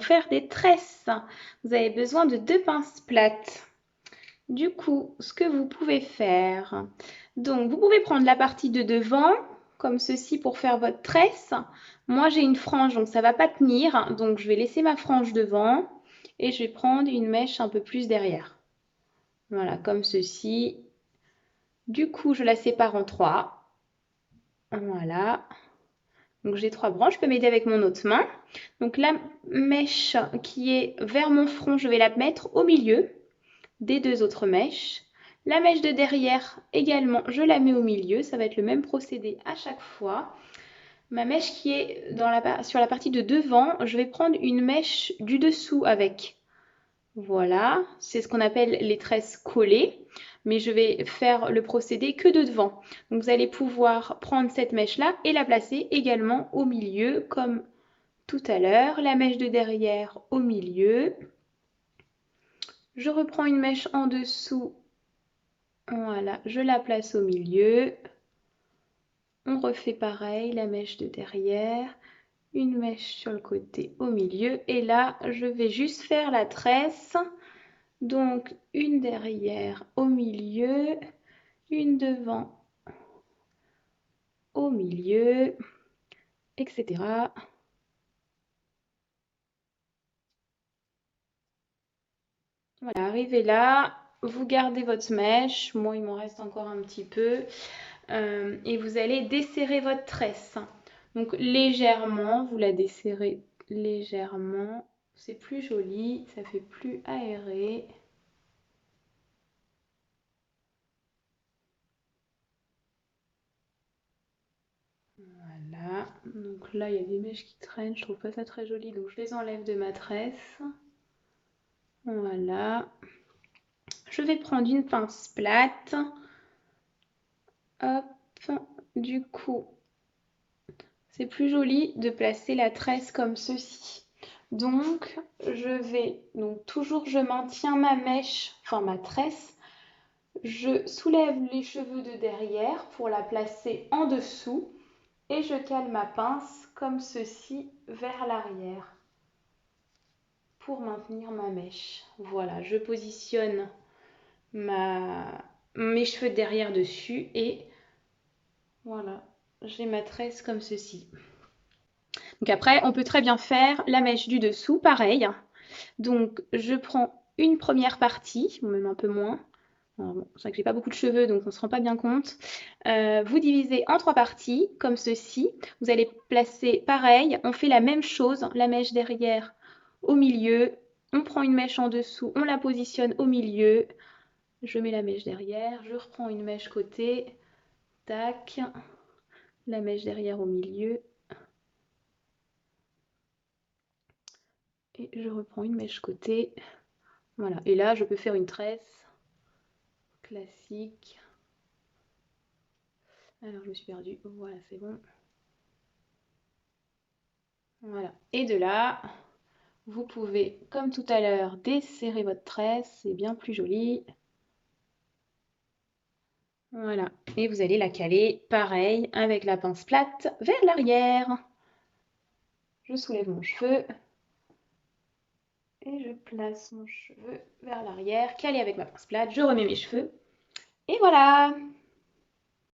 Faire des tresses. Vous avez besoin de 2 pinces plates. Du coup, ce que vous pouvez faire, donc vous pouvez prendre la partie de devant, comme ceci pour faire votre tresse. Moi j'ai une frange, donc ça ne va pas tenir, donc je vais laisser ma frange devant et je vais prendre une mèche un peu plus derrière. Voilà, comme ceci. Du coup, je la sépare en 3. Voilà. Donc j'ai 3 branches, je peux m'aider avec mon autre main. Donc la mèche qui est vers mon front, je vais la mettre au milieu des 2 autres mèches. La mèche de derrière également, je la mets au milieu. Ça va être le même procédé à chaque fois. Ma mèche qui est sur la partie de devant, je vais prendre une mèche du dessous avec. Voilà, c'est ce qu'on appelle les tresses collées, mais je vais faire le procédé que de devant. Donc vous allez pouvoir prendre cette mèche-là et la placer également au milieu, comme tout à l'heure. La mèche de derrière au milieu. Je reprends une mèche en dessous. Voilà, je la place au milieu. On refait pareil, la mèche de derrière. Une mèche sur le côté au milieu. Et là, je vais juste faire la tresse. Donc, une derrière au milieu, une devant au milieu, etc. Voilà, arrivé là, vous gardez votre mèche. Moi, il m'en reste encore un petit peu. Et vous allez desserrer votre tresse. Donc, légèrement, vous la desserrez légèrement. C'est plus joli, ça fait plus aéré. Voilà, donc là il y a des mèches qui traînent, je trouve pas ça très joli, donc je les enlève de ma tresse. Voilà, je vais prendre une pince plate. Hop, du coup, c'est plus joli de placer la tresse comme ceci. Donc, toujours je maintiens ma mèche, enfin ma tresse. Je soulève les cheveux de derrière pour la placer en dessous et je cale ma pince comme ceci vers l'arrière pour maintenir ma mèche. Voilà, je positionne mes cheveux derrière dessus et voilà, j'ai ma tresse comme ceci. Donc après, on peut très bien faire la mèche du dessous, pareil. Donc je prends une première partie, même un peu moins. Bon, c'est vrai que j'ai pas beaucoup de cheveux, donc on ne se rend pas bien compte. Vous divisez en 3 parties, comme ceci. Vous allez placer pareil, on fait la même chose, la mèche derrière au milieu. On prend une mèche en dessous, on la positionne au milieu. Je mets la mèche derrière, je reprends une mèche côté. Tac, la mèche derrière au milieu. Et je reprends une mèche côté. Voilà, et là je peux faire une tresse classique. Alors je me suis perdue, voilà c'est bon. Voilà, et de là, vous pouvez, comme tout à l'heure, desserrer votre tresse, c'est bien plus joli. Voilà, et vous allez la caler, pareil, avec la pince plate vers l'arrière. Je soulève mon cheveu et je place mon cheveu vers l'arrière, calé avec ma pince plate, je remets mes cheveux, et voilà!